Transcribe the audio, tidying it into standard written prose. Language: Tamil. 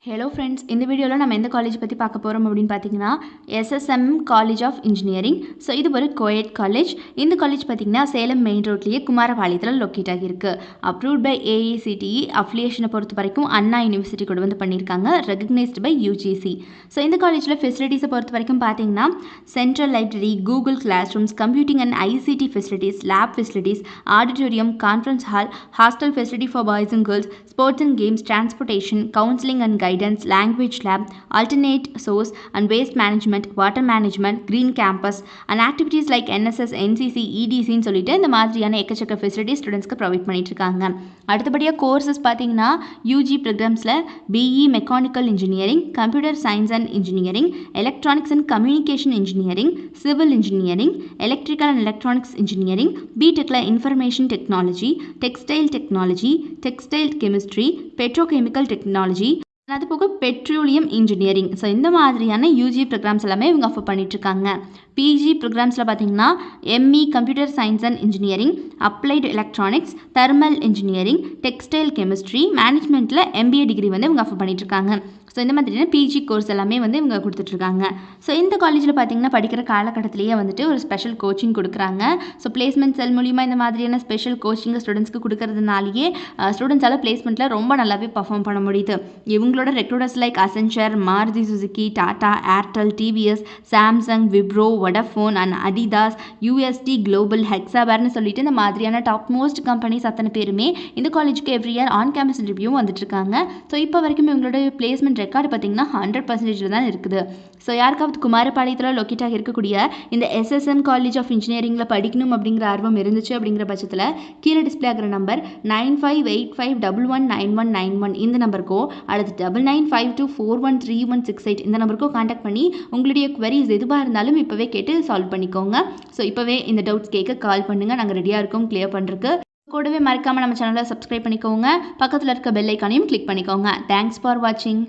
ஹலோ ஃப்ரெண்ட்ஸ், இந்த வீடியோவில் நம்ம எந்த காலேஜ் பற்றி பார்க்க போகிறோம் அப்படின்னு பார்த்தீங்கன்னா SSM college of engineering. So இது ஒரு கோயட் காலேஜ். இந்த காலேஜ் பார்த்திங்கன்னா சேலம் மெயின் ரோட்லேயே குமாரபாளையத்தில் லொக்கேட் ஆகியிருக்கு. Approved by AICTE. அஃபிலியேஷனை பொறுத்த வரைக்கும் அண்ணா யூனிவர்சிட்டி கூட வந்து பண்ணியிருக்காங்க, ரெகக்னைஸ்டு பை யூஜிசி. ஸோ இந்த காலேஜில் ஃபெசிலிட்டிஸை பொறுத்த வரைக்கும் பார்த்தீங்கன்னா central library, Google class rooms, computing and ICT facilities, lab facilities, auditorium, conference hall, hostel facility for boys and girls, sports and games, transportation, counselling and guidance, language lab, alternate source and waste management, water management, green campus and activities like NSS, NCC, EDC ன்னு சொல்லிட்டு இந்த மாதிரியான எக்கச்சக்க ஃபெசிலிட்டி ஸ்டூடெண்ட்ஸ்க்கு ப்ரொவைட் பண்ணிட்டு இருக்காங்க. அடுத்தபடியாக கோர்சஸ் பார்த்தீங்கன்னா யூஜி ப்ரோக்ராம்ஸில் BE mechanical engineering, computer science and engineering, electronics and communication engineering, civil engineering, electrical and electronics engineering, பிடெக்கில் information technology, textile technology, textile chemistry, petrochemical technology, அது போக பெட்ரோலியம் இன்ஜினியரிங். ஸோ இந்த மாதிரியான யூஜி ப்ரோக்ராம்ஸ் எல்லாமே இவங்க ஆஃபர் பண்ணிட்டுருக்காங்க. பிஜி ப்ரோக்ராம்ஸில் பார்த்தீங்கன்னா ME computer science and engineering, applied electronics, thermal engineering, textile chemistry, மேனேஜ்மெண்ட்டில் எம்பிஏ டிகிரி வந்து இவங்க ஆஃபர் பண்ணிட்டுருக்காங்க. ஸோ இந்த மாதிரியான பிஜி கோர்ஸ் எல்லாமே வந்து இவங்க கொடுத்துட்ருக்காங்க. ஸோ இந்த காலேஜில் பார்த்தீங்கன்னா படிக்கிற காலகட்டத்திலேயே வந்துட்டு ஒரு ஸ்பெஷல் கோச்சிங் கொடுக்குறாங்க. ஸோ பிளேஸ்மெண்ட் செல் மூலிமா இந்த மாதிரியான ஸ்பெஷல் கோச்சிங்கை ஸ்டூடெண்ட்ஸ்க்கு கொடுக்கறதுனாலேயே ஸ்டூடெண்ட்ஸால் பிளேஸ்மெண்ட்டில் ரொம்ப நல்லாவே பர்ஃபார்ம் பண்ண முடியுது. இவங்களோட recruiters like Accenture, Maruti Suzuki, Tata, Airtel, TVS, Samsung, Wipro, Vodafone and Adidas, UST Global, ஹெக்ஸாபர்னு சொல்லிட்டு இந்த மாதிரியான டாப் மோஸ்ட் கம்பெனிஸ் அத்தனை பேருமே இந்த காலேஜுக்கு every year on campus interview வந்துட்டு இருக்காங்க. ஸோ இப்போ வரைக்கும் இவங்களோட பிளேஸ்மெண்ட் ரெக்கார்டு பார்த்தீங்கன்னா 100% தான் இருக்குது. ஸோ யாருக்காவது குமாரபாளையத்தில் லொக்கேட் ஆகி இருக்கக்கூடிய இந்த எஸ்எஸ்எம் காலேஜ் ஆஃப் இன்ஜினியரிங்கில் படிக்கணும் அப்படிங்கிற ஆர்வம் இருந்துச்சு அப்படிங்கிற பட்சத்தில் கீழே டிஸ்பிளே ஆகிற நம்பர் 9585119191 இந்த நம்பருக்கோ அல்லது 9952413168 இந்த நம்பருக்கோ கான்டாக்ட் பண்ணி உங்களுடைய குவரிஸ் எதுவாக இருந்தாலும் இப்போவே கேட்டு சால்வ் பண்ணிக்கோங்க. ஸோ இப்போவே இந்த டவுட்ஸ் கேட்க கால் பண்ணுங்கள், நாங்கள் ரெடியாக இருக்கோம் கிளியர் பண்ணுறதுக்கு. கூடவே மறக்காமல் நம்ம சேனலை சப்ஸ்கிரைப் பண்ணிக்கோங்க, பக்கத்தில் இருக்க பெல் ஐக்கானையும் கிளிக் பண்ணிக்கோங்க. தேங்க்ஸ் ஃபார் வாட்சிங்.